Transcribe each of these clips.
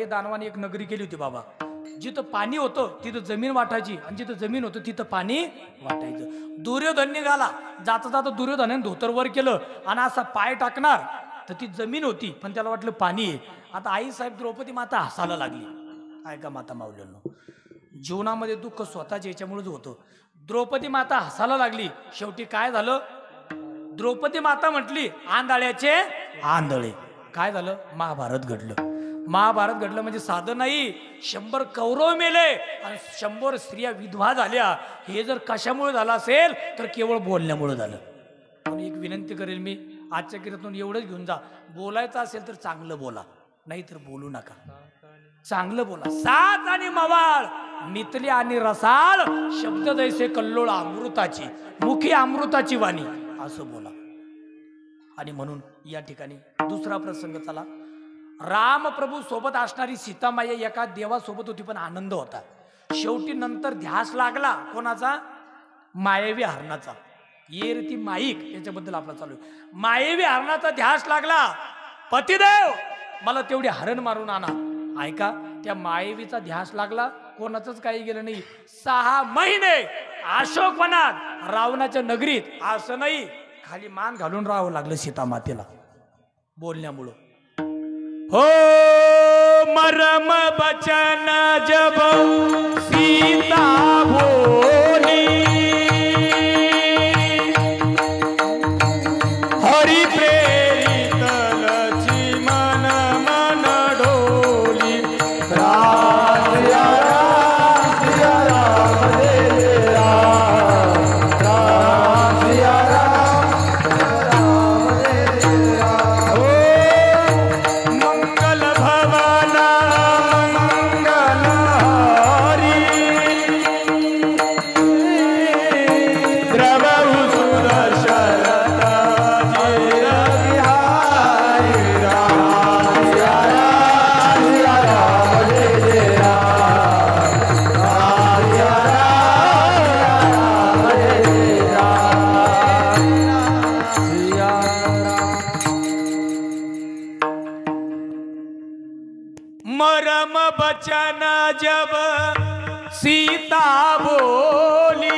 दानवाने एक नगरी केली होती बाबा. जिथं पाणी होतं तिथं जमीन वाटायची आणि जिथं जमीन होतं तिथं पाणी वाटायचं. दुर्योधन निघाला, जाता जाता दुर्योधनाने धोतर वर केलं आणि असा पाय टाकणार तर ती जमीन होती पण त्याला वाटलं पाणी आहे. आता आई साहेब द्रौपदी माता हसायला लागली. ऐका माता माऊल्यांनो, जीवनामध्ये दुःख स्वतःच्या याच्यामुळेच होतं. द्रौपदी माता हसायला लागली. शेवटी काय झालं, द्रौपदी माता म्हटली आंधळ्याचे आंधळे. काय झालं, महाभारत घडलं. महाभारत घडलं म्हणजे साधं नाही, 100 कौरव मेले आणि 100 स्त्रिया विधवा झाल्या. हे जर कशामुळे झालं असेल तर केवळ बोलण्यामुळे झालं. पण एक विनंती करेल मी, आजच्या कीर्तनातून एवढंच घेऊन जा, बोलायचं असेल तर चांगलं बोला, नाहीतर बोलू नका. चांगलं बोला. साज आणि मवाळ, मितली आणि रसाळ, शब्द जैसे कल्लोळ अमृताची, मुखी अमृताची वाणी, असं बोला. आणि म्हणून या ठिकाणी दुसरा प्रसंग चला. रामप्रभू सोबत असणारी सीतामाई एका देवासोबत होती पण आनंद होता. शेवटी नंतर ध्यास लागला कोणाचा, मायवी हरणाचा. येर ती माईक याच्याबद्दल आपला चालू आहे. मायवी हरणाचा ध्यास लागला. पतिदेव मला तेवढी हरण मारून आणा. ऐका, त्या मायवीचा ध्यास लागला, कोणाचंच काही गेलं नाही. 6 महिने अशोकवनात रावणाच्या नगरीत, असं नाही खाली मान घालून राहावं लागलं सीतामातेला बोलण्यामुळं. हो मरम बचन जब सीता बोली, हरि प्रेरित लक्ष्मण मन डोली. राम सिया राम सिया राम जय राम, राम सिया राम राम जय राम. हो मंगल भवन मंगल हरी, द्रवहु सुदर्शन जिर बिहारी. राम सिया राम सिया राम जय जय राम, राम सिया राम जय जय राम, सिया राम. मरम बचन जब सीता बोली.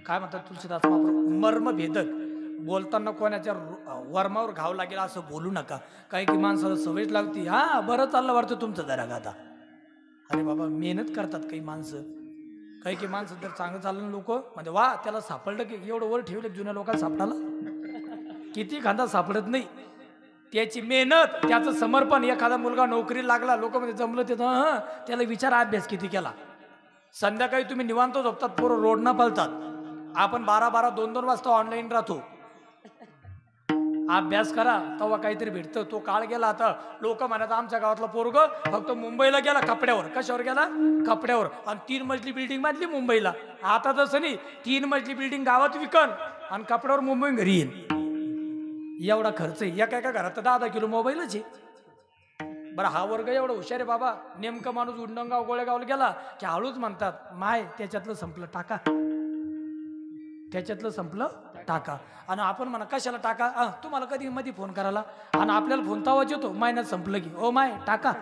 काय म्हणतात तुलसीदास महाप्रभू, मर्म भेदक बोलताना कोणाच्या वर्मावर घाव लागेल असं बोलू नका. काही की माणसाला सवयच लागती, हा बरं चाललं वाटतं तुमचं जरा गाता. अरे बाबा मेहनत करतात काही माणसं. काही माणसं जर चांगलं चाललं ना, लोक म्हणजे वा त्याला सापडलं की एवढं वर ठेवलं जुन्या लोकांना सापडाला किती खांदा सापडत नाही. त्याची मेहनत, त्याचं समर्पण. एखादा मुलगा नोकरी लागला, लोक म्हणजे जमलं त्याचं, त्याला विचार अभ्यास किती केला. संध्याकाळी तुम्ही निवांत झोपतात, पोरं रोडनं पळतात. आपण 12-12, 2-2 वाजता ऑनलाईन राहतो. अभ्यास करा तेव्हा काहीतरी भेटतं. तो काळ गेला. आता लोक म्हणतात आमच्या गावातला पोरग फक्त मुंबईला गेला कपड्यावर. कशावर गेला, कपड्यावर. आणि 3 मजली बिल्डिंग बांधली मुंबईला. आता तसं नाही, 3 मजली बिल्डिंग गावात विकन आणि कपड्यावर मुंबई घरी येईल. एवढा खर्च आहे. एका एका घरात 10-10 किलो मोबाईलच आहे. बरं हा वर्ग एवढा हुशार आहे बाबा. नेमका माणूस उंडणगाव गोळेगावला गेला की हळूच म्हणतात, माय त्याच्यातलं संपलं टाका, त्याच्यातलं संपलं टाका. आणि आपण म्हणा कशाला टाका, तुम्हाला कधी मध्ये फोन करायला, आणि आपल्याला फोन तावाच येतो महिन्यात संपलं की ओ माय टाका.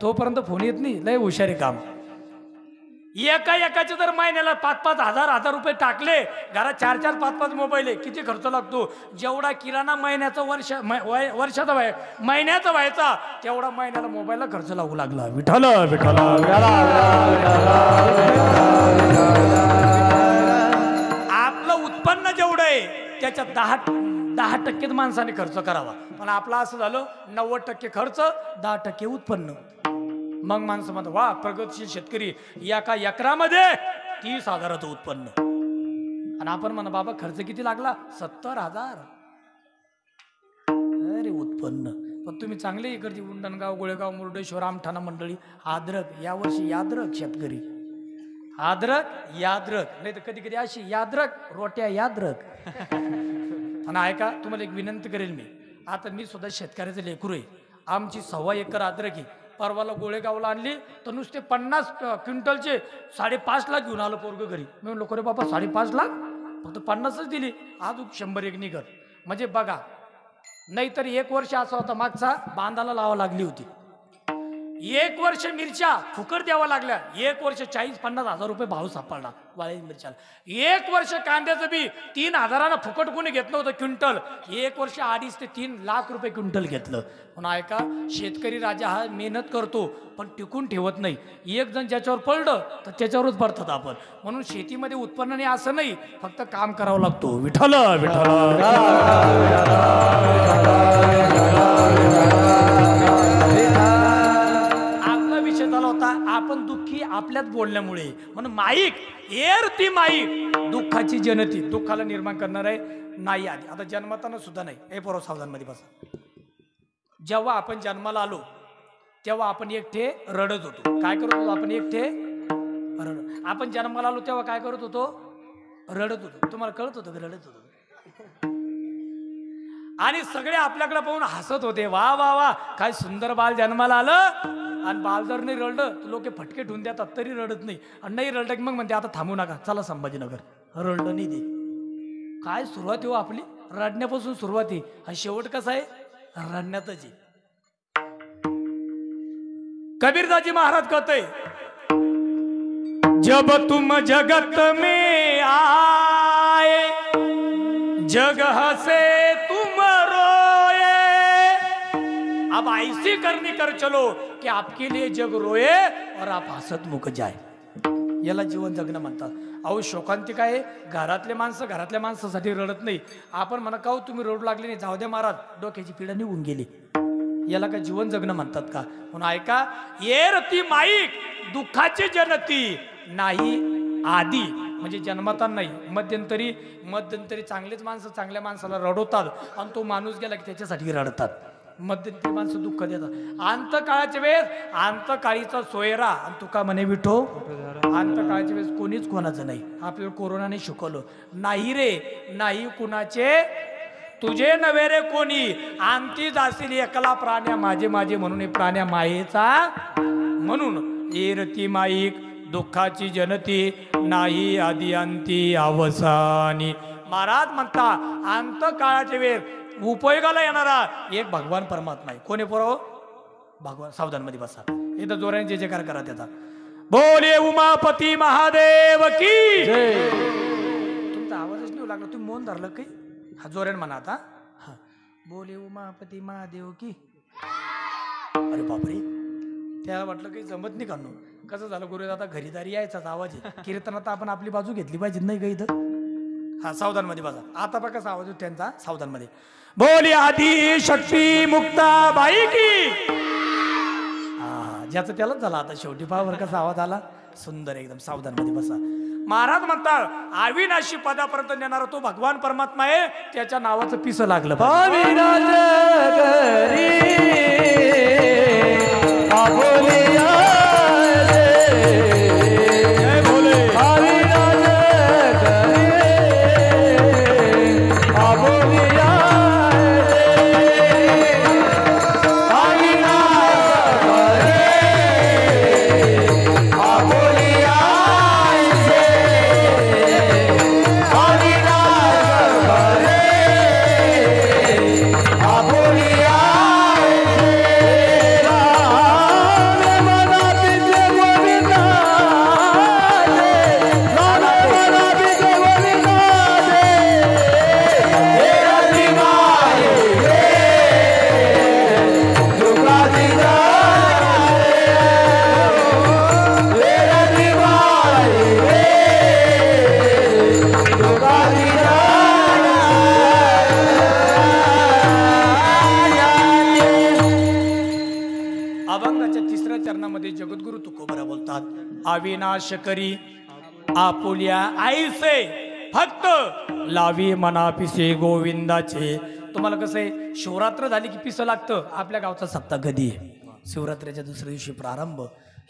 तोपर्यंत फोन येत नाही. लय हुशार आहे काम. एकाचे जर महिन्याला 5-5 हजार रुपये टाकले, घरात 4-4, 5-5 मोबाईल आहे, किती खर्च लागतो. जेवढा किराणा महिन्याचा वर्षाचा महिन्याचा व्हायचा तेवढा महिन्याला मोबाईलला खर्च लागू लागला. विठ्ठल विठ्ठल. आपलं उत्पन्न जेवढं आहे त्याच्यात 10% माणसाने खर्च करावा. पण आपलं असं झालं 90% खर्च, 10% उत्पन्न. मग माणसं म्हणतात वा प्रगतशील शेतकरी, एका एकरामध्ये 30,000चं उत्पन्न. आणि आपण म्हणा बाबा खर्च किती लागला, 70,000. अरे उत्पन्न. पण तुम्ही चांगले इकडची उंडणगाव, गोळेगाव, मुर्डेश्वर, आमठाणा मंडळी, अद्रक यावर्षी याद्रक शेतकरी, अद्रक याद्रक, नाही तर कधी कधी अशी याद्रक रोट्या याद्रक. आणि ऐका, तुम्हाला एक विनंती करेल मी. आता मी सुद्धा शेतकऱ्याचं लेकरू आहे. आमची 1.25 एकर अद्रक आहे. परवाला गोळेगावला आणली तर नुसते 50 क्विंटलचे 5.5 लाख घेऊन आलं पोरग घरी. मी म्हणलो रे बाबा 5.5 लाख, फक्त 50च दिली, अजून 100 एक निघत. म्हणजे बघा नाहीतर 1 वर्ष असा होता मागचा, बांधाला लावा लागली होती. 1 वर्ष मिरच्या फुकट द्यावा लागल्या. 1 वर्ष 40-50 हजार रुपये भाव सापडला वाळी मिरच्याला. 1 वर्ष कांद्याचं बी 3,000 फुकट कोणी घेतलं होतं क्विंटल. 1 वर्ष 2.5 ते 3 लाख रुपये क्विंटल घेतलं. पण ऐका, शेतकरी राजा हा मेहनत करतो पण टिकून ठेवत नाही. एक जण ज्याच्यावर पडलं तर त्याच्यावरच पडतात आपण. म्हणून शेतीमध्ये उत्पन्न नाही असं नाही, फक्त काम करावं लागतो. विठ्ठल विठ्ठल. आपला विषय झाला होता आपण दुःखी आपल्याच बोलण्यामुळे. म्हणून माईक एर ती माईक दुःखाची जनती, दुःखाला निर्माण करणार आहे नाही आधी. आता जन्मताना सुद्धा नाही. हे पोरं सावधान मध्ये बसा. जेव्हा आपण जन्माला आलो तेव्हा आपण एकटे रडत होतो. काय करत होतो आपण? एकटे रडत. आपण जन्माला आलो तेव्हा काय करत होतो? रडत होतो. तुम्हाला कळत होतं का रडत होतो? आणि सगळे आपल्याकडे पाहून हसत होते. वा वा वा, काय सुंदर बाल जन्माला आलं. आणि बाल जर नाही रडलं तर लोक फटके ठेवून देतात, तरी रडत नाही. आणि नाही रडलं की मग म्हणते आता थांबू नका, चला संभाजीनगर. रडलं नाही ते. काय सुरुवात हो आपली? रडण्यापासून सुरुवात आहे. आणि शेवट कसा आहे? रडण्यातच आहे. कबीरदाजी महाराज कहते, जब तुम जगत में आए जग हसे तुम रोए, अब ऐसी करनी कर चलो कि आपके लिए जग रोए और आप हसत मुख जाए. याला जीवन जगणं म्हणतात. अहो शोकांतिका आहे. घरातल्या माणसासाठी रडत नाही. आपण म्हणा का तुम्ही रडू लागले नाही, जाऊ द्या महाराज, डोक्याची पिढा निघून गेली. याला का जीवन जगणं म्हणतात का? म्हणून ऐका, येर ती माईक दुःखाची जनती नाही आधी, म्हणजे जन्मता नाही, मध्यंतरी चांगलेच माणसं चांगल्या माणसाला रडवतात आणि तो माणूस गेला की त्याच्यासाठी रडतात. मध्यंतरी माणसं दुःख देतात. अंतकाळाच्या वेळेस अंतकाळीचा सोयरा. आणि तुका म्हणे विठो, अंतकाळाच्या वेळेस कोणीच कोणाचं नाही. आपल्याला कोरोनाने शिकवलं नाही रे, नाही कुणाचे तुझे नव्हे रे कोणी, अंती जाशील एकला प्राण्या माझे माझे म्हणून. हे प्राण्या मायेचा म्हणून. एरती माईक दुःखाची जनती नाही आधी अंती अवसानी. महाराज म्हणता अंतकाळाच्या वेळ उपयोगाला येणारा एक भगवान परमात्मा आहे. कोणी पोराव? भगवान. सावधान मध्ये बसा. इथं जोराने जे जयकार करा त्याचा. बोले उमापती महादेव की. तुमचा आवाजच नाही लागला, तुम्ही मौन धरलं काही? हा जोराने म्हणा आता. हा, बोले उमापती महादेव की. अरे बापरे, त्याला वाटलं काही जमत नाही काढून. कसं झालं गुरुदादा, घरीदारी यायचाच आवाज आहे. कीर्तनात आपण आपली बाजू घेतली पाहिजे नाही का इथं? हा, सावधान मध्ये बसा. आता बघा कसा आवाज त्यांचा. सावधान मध्ये. बोली आदि शक्ती मुक्ता बाई की. हा, ज्याचं त्यालाच झाला. आता शेवटी पावर कसा आवाज आला, सुंदर एकदम. सावधान मध्ये बसा. महाराज म्हणतात अविनाशी पदापर्यंत नेणारा तो भगवान परमात्मा आहे. त्याच्या नावाचं पिस लागलं. जगद्गुरु तुकोबरा बोलतात, अविनाश करी आपुल्या आईसे फक्त लावी मना पिसे गोविंदाचे. तुम्हाला कसं आहे, शिवरात्र झाली की पिसं लागतं. आपल्या गावचा सप्ताह कधी आहे? शिवरात्रीच्या दुसऱ्या दिवशी प्रारंभ.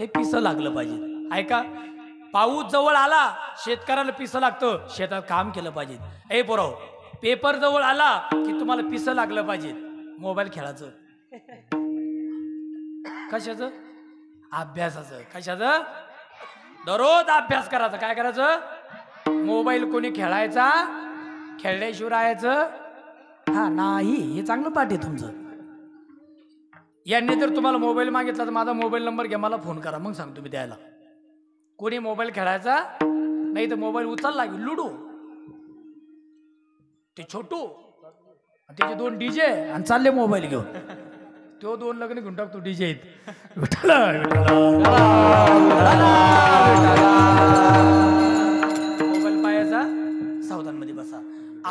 हे पिसं लागलं पाहिजे. ऐका, पाऊस जवळ आला शेतकऱ्याला पिसं लागतं, शेतात काम केलं पाहिजे. ए पोराव, पेपर जवळ आला की तुम्हाला पिसं लागलं पाहिजे. मोबाईल खेळायचं, कशाचं? अभ्यासाचं. कशाचं? दररोज अभ्यास करायचा. काय करायचं? मोबाईल कोणी खेळायचा, खेळल्याशिवाय राहायचं हा नाही, हे चांगलं पाठ आहे तुमचं. यांनी जर तुम्हाला मोबाईल मागितला तर माझा मोबाईल नंबर घ्या, मला फोन करा, मग सांगतो मी द्यायला. कोणी मोबाईल खेळायचा नाही तर मोबाईल उचलला की लुडो, ते छोटू त्याचे 2 डीजे आणि चालले मोबाईल घेऊन. तो 2 लग्न घेऊन टाकतो डीजे आहेत. मोबाईल पायाचा, सावधानमध्ये बसा.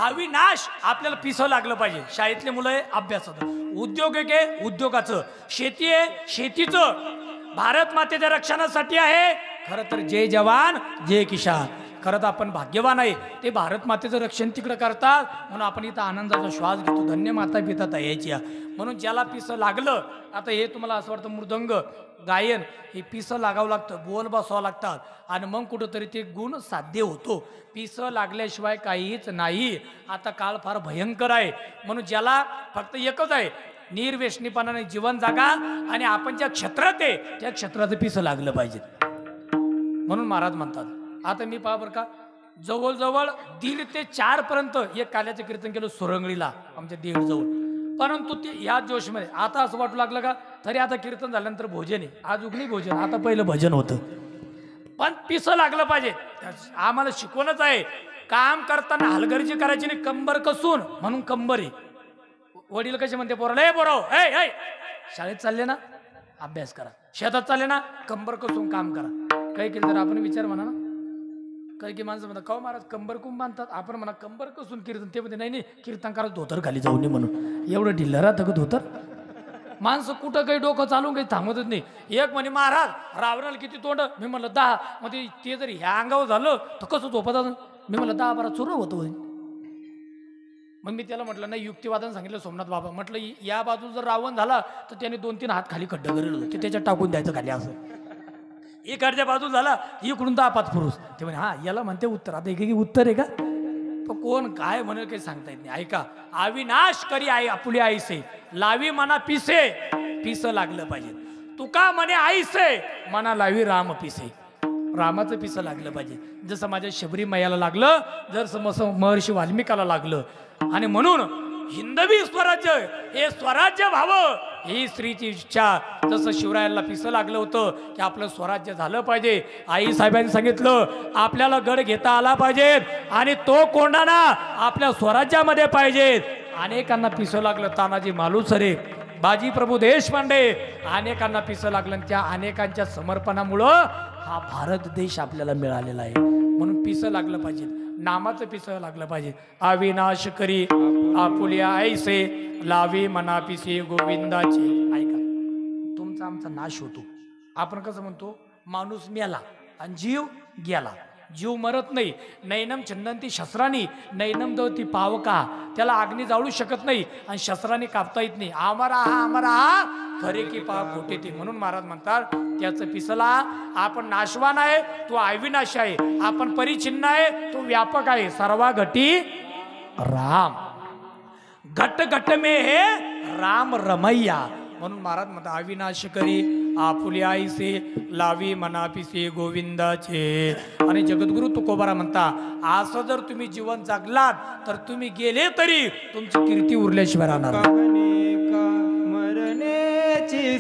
अविनाश आपल्याला पिसं लागलं पाहिजे. शाळेतले मुलं आहे अभ्यासाचं, उद्योग आहे उद्योगाचं, शेती आहे शेतीचं, भारत मातेच्या रक्षणासाठी आहे. खरं तर जय जवान जय किसान. खरं तर आपण भाग्यवान आहे, ते भारत मातेचं रक्षण तिकडं करतात म्हणून आपण इथं आनंदाचा श्वास घेतो. धन्य माता पिता यायची. म्हणून ज्याला पिसं लागलं, आता हे तुम्हाला असं वाटतं मृदंग गायन हे पिसं लागावं लागतं, बोल बसावं लागतात आणि मग कुठंतरी ते गुण साध्य होतो. पिसं लागल्याशिवाय काहीच नाही. आता काळ फार भयंकर आहे, म्हणून ज्याला फक्त एकच आहे, निर्व्यसनीपणाने जीवन जागा आणि आपण ज्या क्षेत्रात आहे त्या क्षेत्राचं पिसं लागलं पाहिजे. म्हणून महाराज म्हणतात, आता मी पहा बरं का, जवळजवळ 1.5 ते 4 पर्यंत एक काल्याचं कीर्तन केलं सुरंगळीला आमच्या देहजवळ. परंतु ते या जोशमध्ये आता असं वाटू लागलं का तरी आता कीर्तन झाल्यानंतर भोजन आहे, आज उगणी भोजन, आता पहिलं भजन होतं. पण पिसं लागलं पाहिजे. आम्हाला शिकवणच आहे, काम करताना हलगर्जी करायची नाही, कंबर कसून, म्हणून कंबर आहे. वडील कसे म्हणते पोराला, ए पोराव ए शाळेत चालले ना अभ्यास करा, शेतात चालले ना कंबर कसून काम करा. काही केलं तर आपण विचार म्हणा ना, काही की माणसं म्हणतात का महाराज कंबर कुंभ बांधतात, आपण म्हणा कंबर कसून कीर्तन. ते म्हणते नाही कीर्तन करा धोतर खाली जाऊ नये म्हणून. एवढं ढिल्लं राहतं का धोतर? माणसं कुठं काही डोकं चालून काही थांबतच नाही. एक म्हणे महाराज रावणाला किती तोंड, मी म्हणलं 10. मग ते जर ह्या अंगावर झालं तर कसं झोपत अजून, मी म्हणलं 10-12 चुरं होतं. मग मी त्याला म्हटलं नाही, युक्तिवादन सांगितलं सोमनाथ बाबा, म्हटलं या बाजू जर रावण झाला तर त्याने 2-3 हात खाली खड्डा करेल, ते त्याच्यात टाकून द्यायचं खाली असं. इकडच्या बाजू झाला इकडून 10-5 पुरुष. ते म्हणे हा याला म्हणते उत्तर. आता एक उत्तर आहे का, तो कोण काय म्हणे काही सांगता येत नाही. ऐका, अविनाश करी आई आपुली आईसे, लावी मना पिसे, पिसं लागलं पाहिजे. तुका म्हणे आईसे, मना लावी राम पिसे, रामाचं पिसं लागलं पाहिजे. जसं माझ्या शबरी मैयाला लागलं, जर महर्षी वाल्मिकाला लागलं. आणि म्हणून हिंदवी स्वराज्य हे स्वराज्य व्हावं ही स्त्रीची इच्छा. जसं शिवरायांना पिसं लागलं होतं की आपलं स्वराज्य झालं पाहिजे. आई साहेबांनी सांगितलं आपल्याला गड घेता आला पाहिजे आणि तो कोंढाणा आपल्या स्वराज्यामध्ये पाहिजे. अनेकांना पिसं लागलं, तानाजी मालुसरे, बाजी प्रभू देशपांडे, अनेकांना पिसं लागलं. त्या अनेकांच्या समर्पणामुळं हा भारत देश आपल्याला मिळालेला आहे. म्हणून पिसं लागलं पाहिजे, नामाचं पिसं लागलं पाहिजे. अविनाश करी आपुल्या ऐसे, लावी मना पिसे गोविंदाचे. ऐका, तुमचा आमचा नाश होतो. आपण कसं म्हणतो, माणूस मेला आणि जीव गेला. जीव मरत नाही. नैनम छंदंती शस्त्रानी, नैनम दवती पावका, त्याला अग्नी जाळू शकत नाही आणि शस्त्राने कापता येत नाही. आमरा हा खरे की पाव खोटे ते. म्हणून महाराज म्हणतात त्याचं पिसला. आपण नाशवान आहे, तो अविनाश आहे. आपण परिचिन्न आहे, तो व्यापक आहे. सर्वा घटी राम, घट घट में हे राम रमैया. म्हणून महाराज म्हणतात अविनाश करी आपुली आईसे, लावी मनापिसे गोविंदाचे. आणि जगद्गुरु तुकोबारा म्हणता, असं जर तुम्ही जीवन जगलात तर तुम्ही गेले तरी तुमची कीर्ती उरल्याशिवाय राहणार. मरण्याची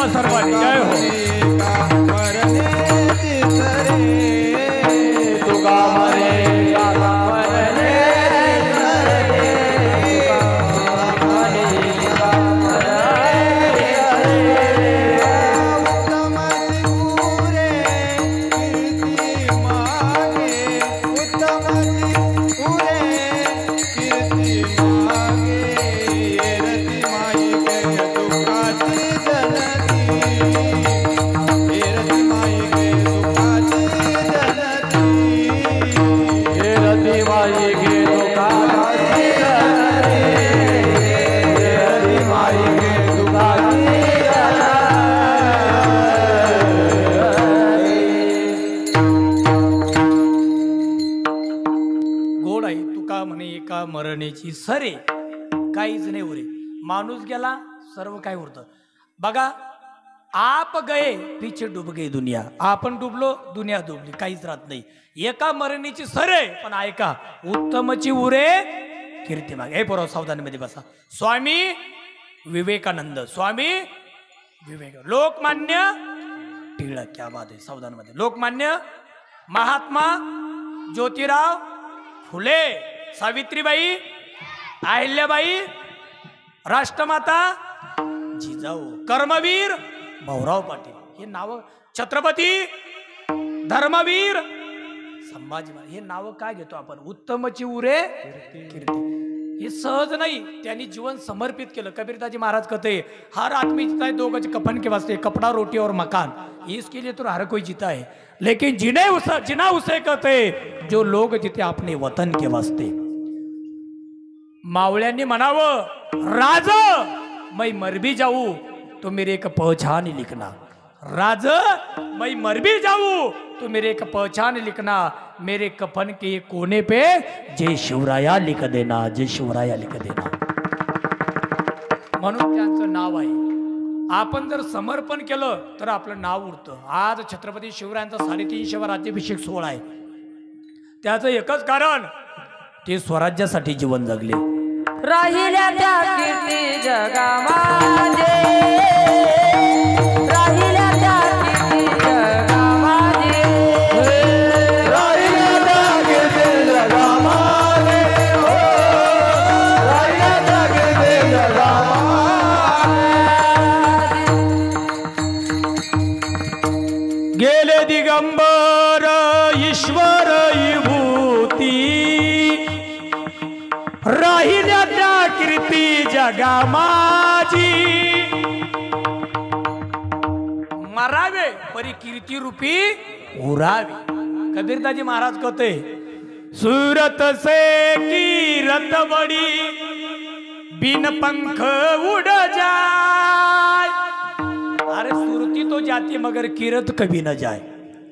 सर्वांनी जय हो. तुका मरे ओढ आहे. तुका म्हणे एका मरणेची सरे, काहीच नाही उरे. माणूस गेला सर्व काय उरतं. बघा, आप गए पीछे डूब गई दुनिया. आपण डुबलो, दुनिया डुबली, काहीच राहत नाही. एका मरणीची सरे, पण ऐका, उत्तमची उरे कीर्ती मागे. हे पोराव सावधानीमध्ये बसा. स्वामी विवेकानंद, स्वामी विवेक, लोकमान्य टिळक, क्या बात आहे. सावधानमध्ये लोकमान्य, महात्मा ज्योतिराव फुले, सावित्रीबाई, अहिल्याबाई, राष्ट्रमाता जिजाऊ, कर्मवीर भाऊराव पाटील, हे नाव, छत्रपती, धर्मवीर संभाजी महाराज, हे नाव काय घेतो आपण. उत्तमची उरे कीर्ती. हे सहज नहीं, त्यांनी जीवन समर्पित केलं. कबीरदाजी महाराज कहते हर आदमी जीता है दो गज कफन के वास्ते, कपड़ा रोटी और मकान, इसके लिए तो हर कोई जीता है, लेकिन जिना उसे कहते जो लोग जीते अपने वतन के वास्ते. मावळ्यांनी म्हणावं, राज मैं मर भी जाऊं तो मेरे एक पहचान लिखना. राज मैं मर भी जाऊं तो मेरे एक पहचान लिखना, मेरे कफन के कोने पे जय शिवराया लिख देना, जय शिवराया लिख देना. म्हणून त्यांचं नाव आहे. आपण जर समर्पण केलं तर आपलं नाव उरतं. आज छत्रपती शिवरायांचा 350वा राज्याभिषेक सोहळा आहे. त्याचं एकच कारण, ते स्वराज्यासाठी जीवन जगले. राहिल्या त्या कीर्ती जगामध्ये, राहिल्या त्या कीर्ती जगामध्ये, राहिल्या त्या कीर्ती जगामध्ये, राहिल्या त्या कीर्ती जगामध्ये. गेले दिगंबर ईश्वर विभूती, राहिल्या त्या कीर्ती जगामाजी. मरावे परी कीर्ती रूपी उरावे. कबीरदाजी महाराज कहते, सूरत से कीरत बड़ी बिन पंख उड़ जाए. अरे सुरती तो जाती मगर किरत कभी न जाए.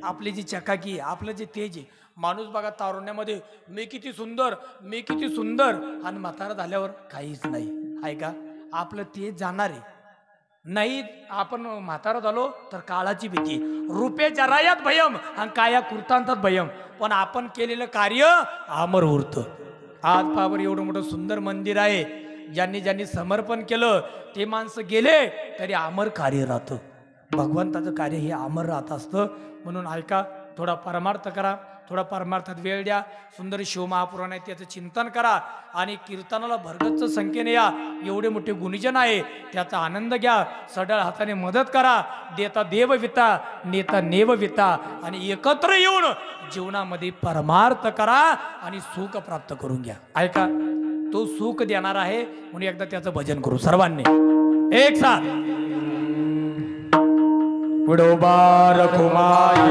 आपली जी चकाकी, आपलं जे तेज आहे. माणूस बघा तारुण्यामध्ये मी किती सुंदर, मी किती सुंदर, आणि म्हातारा झाल्यावर काहीच नाही. आहे का? आपलं तेज जाणार आहे. नाही आपण म्हातारा झालो तर काळाची भीती, रुपे जरायात भयम आणि काया कुर्तांतात भयम, पण आपण केलेलं कार्य अमर उरतं. आज पावर एवढं मोठं सुंदर मंदिर आहे. ज्यांनी ज्यांनी समर्पण केलं ते माणसं गेले तरी अमर कार्य राहतं. भगवंताचं कार्य हे अमर राहत असतं. म्हणून ऐका, थोडा परमार्थ करा, थोडा परमार्थात वेळ द्या. सुंदर शिवमहापुराण आहे त्याचं चिंतन करा आणि कीर्तनाला भरगच्च संख्येने या. एवढे मोठे गुणीजन आहे, त्याचा आनंद घ्या. सडळ हाताने मदत करा. देता देवविता, नेता नेवविता, आणि एकत्र येऊन जीवनामध्ये परमार्थ करा आणि सुख प्राप्त करून घ्या. ऐका, तो सुख देणार आहे. म्हणून एकदा त्याचं भजन करू सर्वांनी एक साथ. विडोबा रखुमाई